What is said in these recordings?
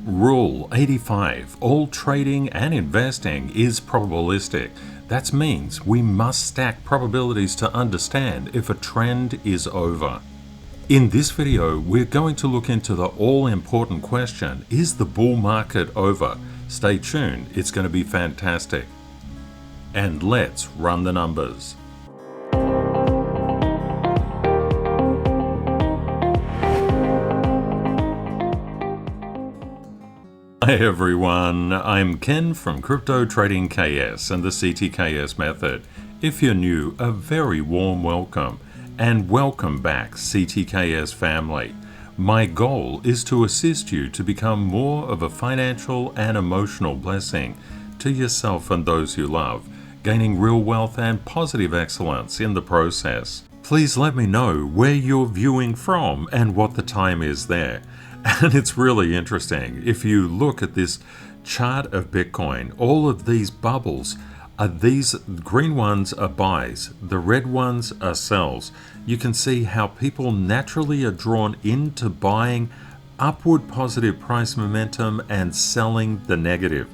Rule 85. All trading and investing is probabilistic. That means we must stack probabilities to understand if a trend is over. In this video, we're going to look into the all-important question, is the bull market over? Stay tuned, it's going to be fantastic. And let's run the numbers. Hi everyone, I'm Ken from CryptoTradingKS and the CTKS method. If you're new, a very warm welcome, and welcome back CTKS family. My goal is to assist you to become more of a financial and emotional blessing to yourself and those you love, gaining real wealth and positive excellence in the process. Please let me know where you're viewing from and what the time is there. And it's really interesting. If you look at this chart of Bitcoin, all of these bubbles are these green ones are buys, the red ones are sells. You can see how people naturally are drawn into buying upward positive price momentum and selling the negative.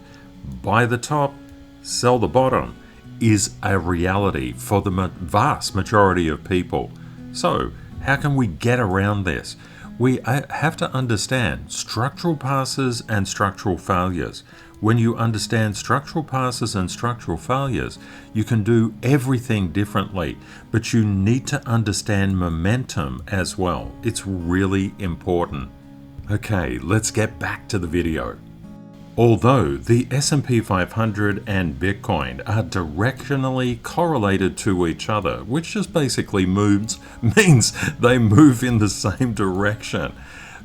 Buy the top, sell the bottom is a reality for the vast majority of people. So how can we get around this? We have to understand structural passes and structural failures. When you understand structural passes and structural failures, you can do everything differently, but you need to understand momentum as well. It's really important. Okay, let's get back to the video. Although the S&P 500 and Bitcoin are directionally correlated to each other, which just basically means they move in the same direction,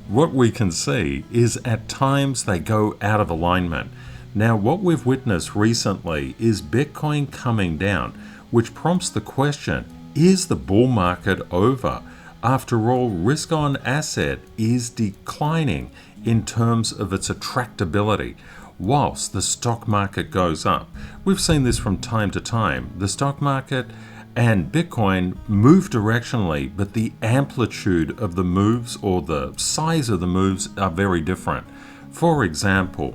what we can see is at times they go out of alignment. Now, what we've witnessed recently is Bitcoin coming down, which prompts the question, is the bull market over? After all, risk-on asset is declining in terms of its attractability, whilst the stock market goes up. We've seen this from time to time. The stock market and Bitcoin move directionally, but the amplitude of the moves or the size of the moves are very different. For example,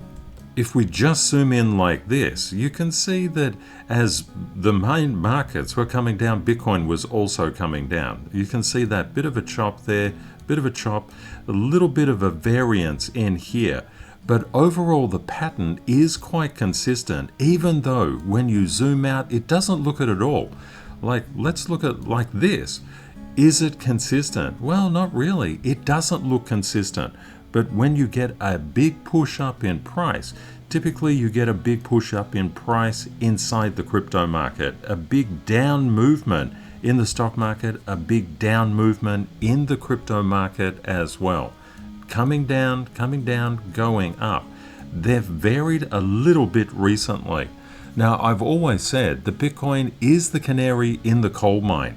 if we just zoom in like this, you can see that as the main markets were coming down, Bitcoin was also coming down. You can see that bit of a chop there, bit of a chop, a little bit of a variance in here. But overall, the pattern is quite consistent, even though when you zoom out, it doesn't look at all. Like, let's look at like this. Is it consistent? Well, not really. It doesn't look consistent. But when you get a big push up in price, typically you get a big push up in price inside the crypto market, a big down movement in the stock market, a big down movement in the crypto market as well. Coming down, going up. They've varied a little bit recently. Now, I've always said that Bitcoin is the canary in the coal mine.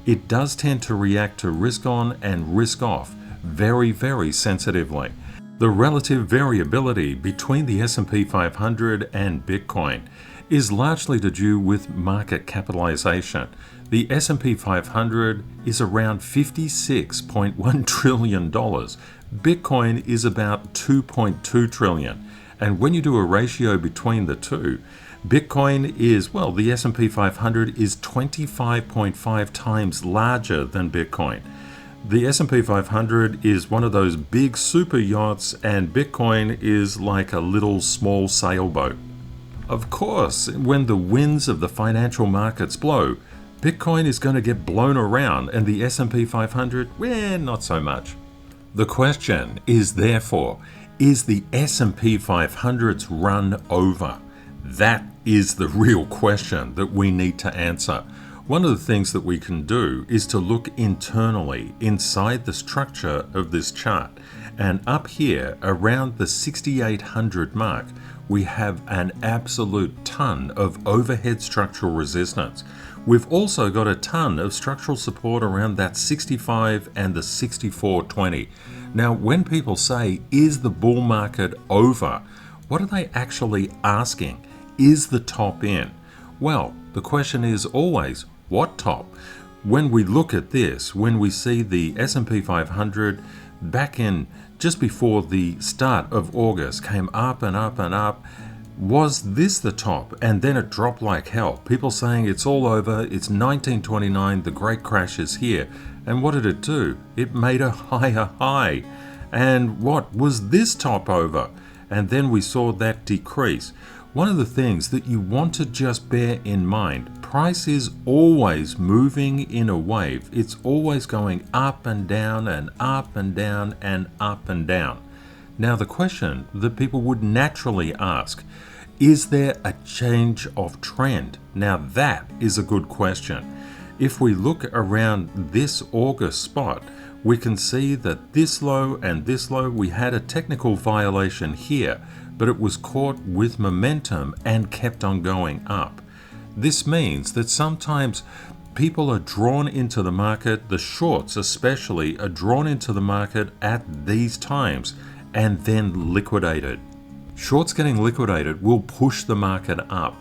It does tend to react to risk on and risk off very, very sensitively. The relative variability between the S&P 500 and Bitcoin is largely to do with market capitalization. The S&P 500 is around $56.1 trillion. Bitcoin is about $2.2 trillion. And when you do a ratio between the two, Bitcoin is, well, the S&P 500 is 25.5 times larger than Bitcoin. The S&P 500 is one of those big super yachts, and Bitcoin is like a little small sailboat. Of course, when the winds of the financial markets blow, Bitcoin is going to get blown around, and the S&P 500, not so much. The question is therefore, is the S&P 500's run over? That is the real question that we need to answer. One of the things that we can do is to look internally inside the structure of this chart. And up here around the 6,800 mark, we have an absolute ton of overhead structural resistance. We've also got a ton of structural support around that 65 and the 6420. Now, when people say, is the bull market over? What are they actually asking? Is the top in? Well, the question is always, what top? When we look at this, when we see the S&P 500 back in just before the start of August came up and up and up. Was this the top? And then it dropped like hell. People saying it's all over, it's 1929, the great crash is here. And what did it do? It made a higher high. And what was this top over? And then we saw that decrease. One of the things that you want to just bear in mind, price is always moving in a wave. It's always going up and down and up and down and up and down. Now the question that people would naturally ask, is there a change of trend? Now that is a good question. If we look around this August spot, we can see that this low and this low, we had a technical violation here, but it was caught with momentum and kept on going up. This means that sometimes people are drawn into the market, the shorts especially, are drawn into the market at these times and then liquidated. Shorts getting liquidated will push the market up.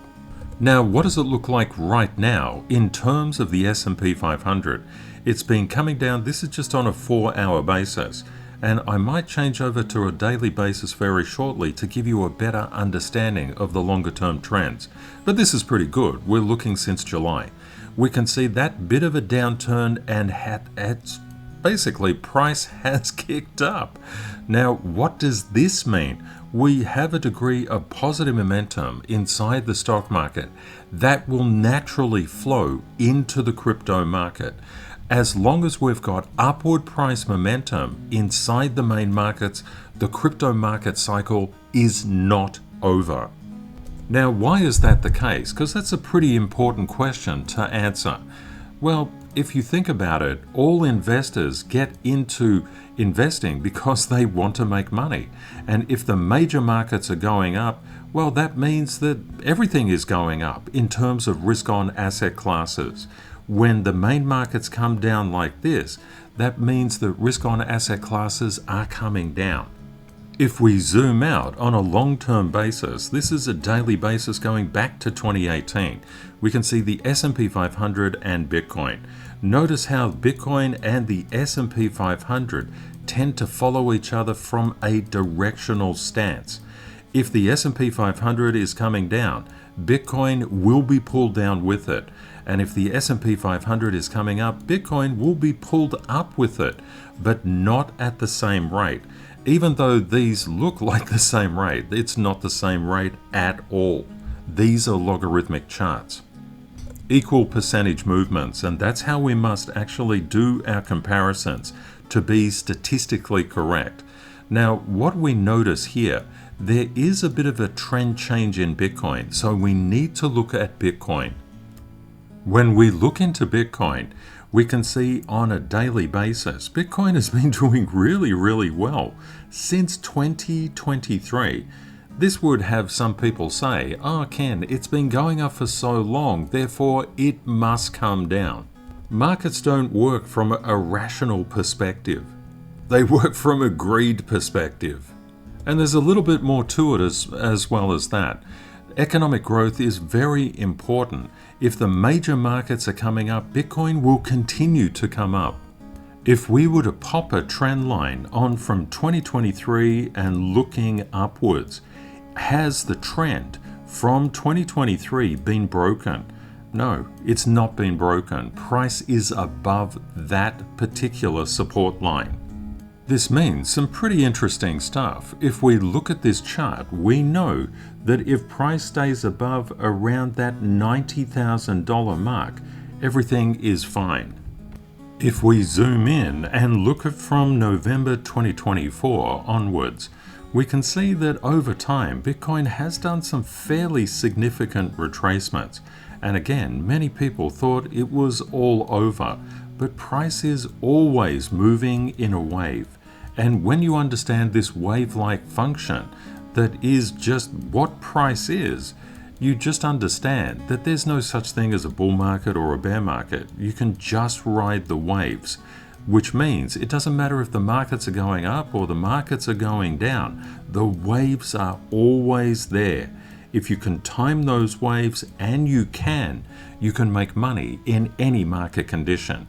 Now, what does it look like right now in terms of the S&P 500? It's been coming down. This is just on a 4-hour basis. And I might change over to a daily basis very shortly to give you a better understanding of the longer term trends. But this is pretty good. We're looking since July. We can see that bit of a downturn and it's basically price has kicked up. Now, what does this mean? We have a degree of positive momentum inside the stock market that will naturally flow into the crypto market. As long as we've got upward price momentum inside the main markets, the crypto market cycle is not over. Now, why is that the case? Because that's a pretty important question to answer. Well, if you think about it, all investors get into investing because they want to make money. And if the major markets are going up, well, that means that everything is going up in terms of risk-on asset classes. When the main markets come down like this, that means that risk-on asset classes are coming down. If we zoom out on a long-term basis, this is a daily basis going back to 2018. We can see the S&P 500 and Bitcoin. Notice how Bitcoin and the S&P 500 tend to follow each other from a directional stance. If the S&P 500 is coming down, Bitcoin will be pulled down with it. And if the S&P 500 is coming up, Bitcoin will be pulled up with it, but not at the same rate. Even though these look like the same rate, it's not the same rate at all. These are logarithmic charts. Equal percentage movements, and that's how we must actually do our comparisons to be statistically correct. Now, what we notice here, there is a bit of a trend change in Bitcoin, so we need to look at Bitcoin. When we look into Bitcoin, we can see on a daily basis, Bitcoin has been doing really, really well since 2023. This would have some people say, "Oh, Ken, it's been going up for so long, therefore it must come down." Markets don't work from a rational perspective. They work from a greed perspective. And there's a little bit more to it as well as that. Economic growth is very important. If the major markets are coming up, Bitcoin will continue to come up. If we were to pop a trend line on from 2023 and looking upwards, has the trend from 2023 been broken? No, it's not been broken. Price is above that particular support line. This means some pretty interesting stuff. If we look at this chart, we know that if price stays above around that $90,000 mark, everything is fine. If we zoom in and look at from November 2024 onwards, we can see that over time, Bitcoin has done some fairly significant retracements. And again, many people thought it was all over, but price is always moving in a wave. And when you understand this wave-like function that is just what price is, you just understand that there's no such thing as a bull market or a bear market. You can just ride the waves, which means it doesn't matter if the markets are going up or the markets are going down. The waves are always there. If you can time those waves, and you can make money in any market condition.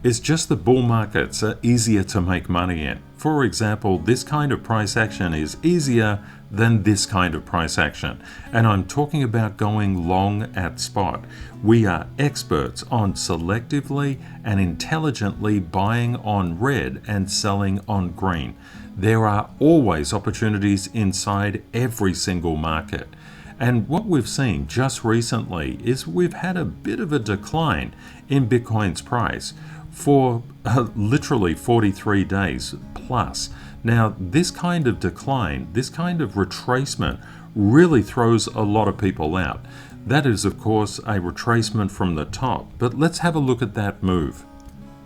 It's just the bull markets are easier to make money in. For example, this kind of price action is easier than this kind of price action. And I'm talking about going long at spot. We are experts on selectively and intelligently buying on red and selling on green. There are always opportunities inside every single market. And what we've seen just recently is we've had a bit of a decline in Bitcoin's price for literally 43 days plus. Now, this kind of decline, this kind of retracement really throws a lot of people out. That is, of course, a retracement from the top, but let's have a look at that move.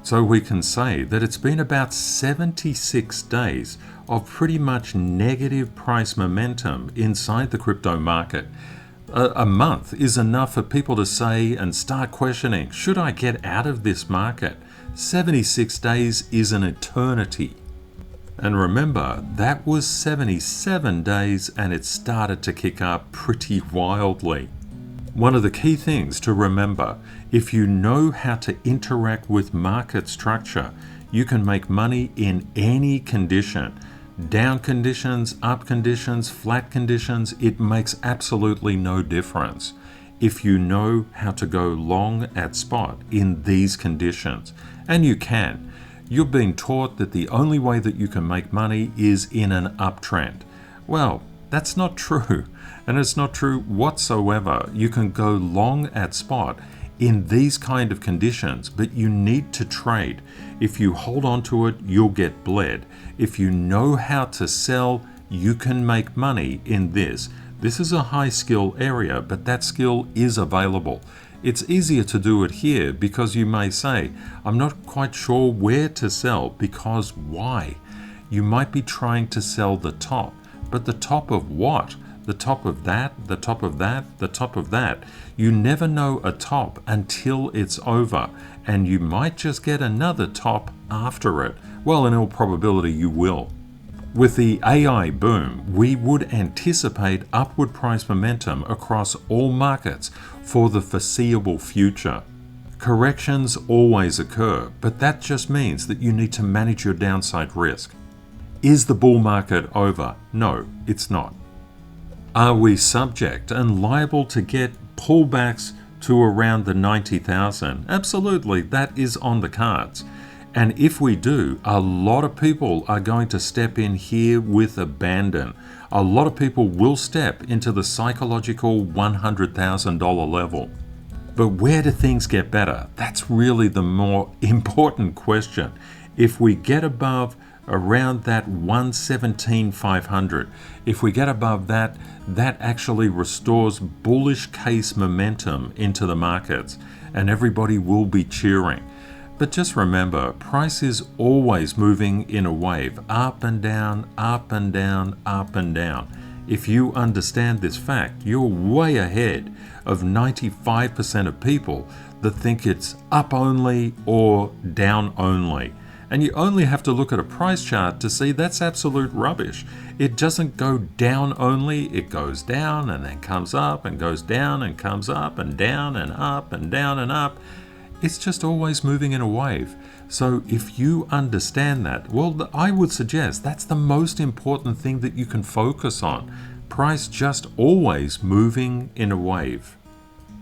So we can say that it's been about 76 days of pretty much negative price momentum inside the crypto market. A month is enough for people to say and start questioning, should I get out of this market? 76 days is an eternity. And remember, that was 77 days and it started to kick up pretty wildly. One of the key things to remember, if you know how to interact with market structure, you can make money in any condition. Down conditions, up conditions, flat conditions, it makes absolutely no difference. If you know how to go long at spot in these conditions, and you can. You're being taught that the only way that you can make money is in an uptrend. Well, that's not true, and it's not true whatsoever. You can go long at spot in these kind of conditions, but you need to trade. If you hold on to it, you'll get bled. If you know how to sell, you can make money in this. This is a high skill area, but that skill is available. It's easier to do it here because you may say, I'm not quite sure where to sell, because why? You might be trying to sell the top, but the top of what? The top of that, the top of that, the top of that. You never know a top until it's over, and you might just get another top after it. Well, in all probability you will. With the AI boom, we would anticipate upward price momentum across all markets for the foreseeable future. Corrections always occur, but that just means that you need to manage your downside risk. Is the bull market over? No, it's not. Are we subject and liable to get pullbacks to around the 90,000? Absolutely, that is on the cards. And if we do, a lot of people are going to step in here with abandon. A lot of people will step into the psychological $100,000 level. But where do things get better? That's really the more important question. If we get above around that 117,500, if we get above that, that actually restores bullish case momentum into the markets, and everybody will be cheering. But just remember, price is always moving in a wave, up and down, up and down, up and down. If you understand this fact, you're way ahead of 95% of people that think it's up only or down only. And you only have to look at a price chart to see that's absolute rubbish. It doesn't go down only, it goes down and then comes up and goes down and comes up and down and up and down and up. It's just always moving in a wave. So if you understand that, well, I would suggest that's the most important thing that you can focus on. Price just always moving in a wave.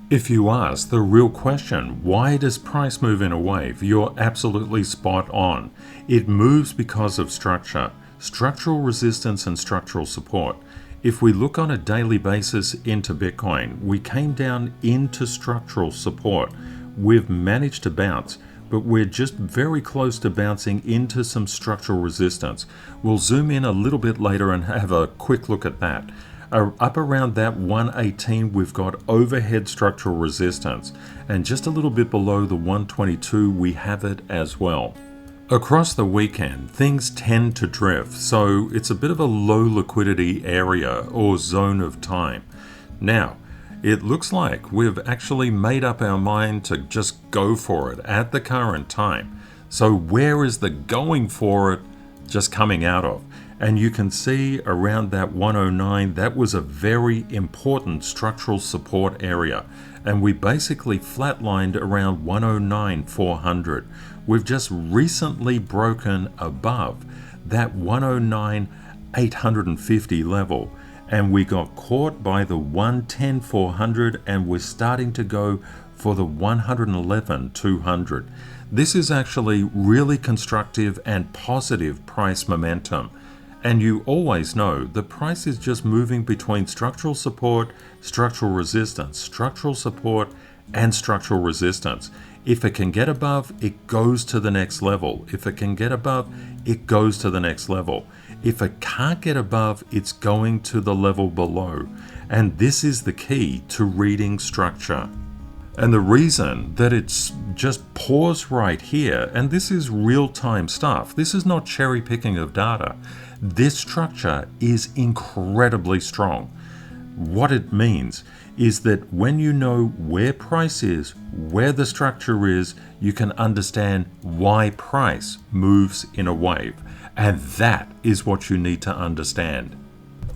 If you ask the real question, why does price move in a wave? You're absolutely spot on. It moves because of structure, structural resistance and structural support. If we look on a daily basis into Bitcoin, we came down into structural support. We've managed to bounce, but we're just very close to bouncing into some structural resistance. We'll zoom in a little bit later and have a quick look at that. Up around that 118, we've got overhead structural resistance, and just a little bit below the 122, we have it as well. Across the weekend, things tend to drift, so it's a bit of a low liquidity area or zone of time. Now, it looks like we've actually made up our mind to just go for it at the current time. So where is the going for it just coming out of? And you can see around that 109, that was a very important structural support area. And we basically flatlined around 109,400. We've just recently broken above that 109,850 level, and we got caught by the 110,400, and we're starting to go for the 111,200. This is actually really constructive and positive price momentum. And you always know the price is just moving between structural support, structural resistance, structural support, and structural resistance. If it can get above, it goes to the next level. If it can get above, it goes to the next level. If it can't get above, it's going to the level below. And this is the key to reading structure. And the reason that it's just paused right here, and this is real-time stuff, this is not cherry picking of data. This structure is incredibly strong. What it means is that when you know where price is, where the structure is, you can understand why price moves in a wave. And that is what you need to understand.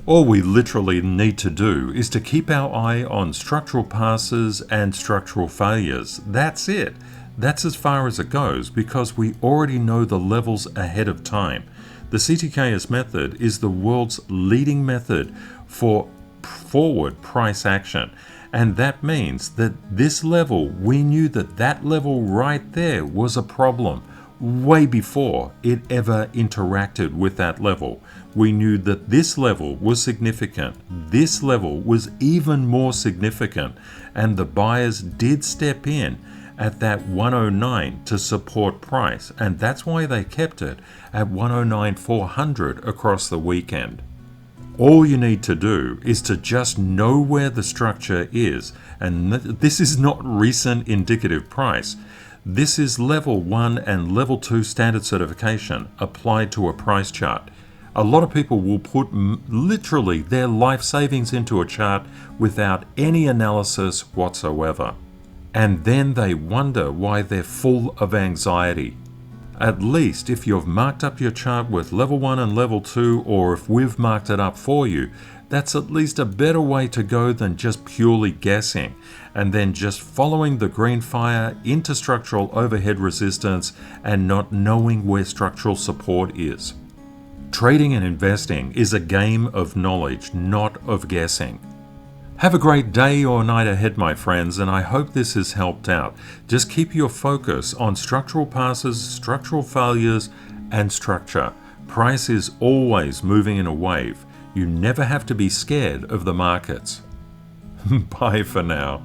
All we literally need to do is to keep our eye on structural passes and structural failures. That's it. That's as far as it goes because we already know the levels ahead of time. The CTKS method is the world's leading method for forward price action. And that means that this level, we knew that that level right there was a problem way before it ever interacted with that level. We knew that this level was significant. This level was even more significant. And the buyers did step in at that 109 to support price. And that's why they kept it at 109,400 across the weekend. All you need to do is to just know where the structure is. And this is not recent indicative price. This is level 1 and level 2 standard certification applied to a price chart. A lot of people will put literally their life savings into a chart without any analysis whatsoever. And then they wonder why they're full of anxiety. At least if you've marked up your chart with level 1 and level 2, or if we've marked it up for you, that's at least a better way to go than just purely guessing and then just following the green fire into structural overhead resistance and not knowing where structural support is. Trading and investing is a game of knowledge, not of guessing. Have a great day or night ahead, my friends, and I hope this has helped out. Just keep your focus on structural passes, structural failures, and structure. Price is always moving in a wave. You never have to be scared of the markets. Bye for now.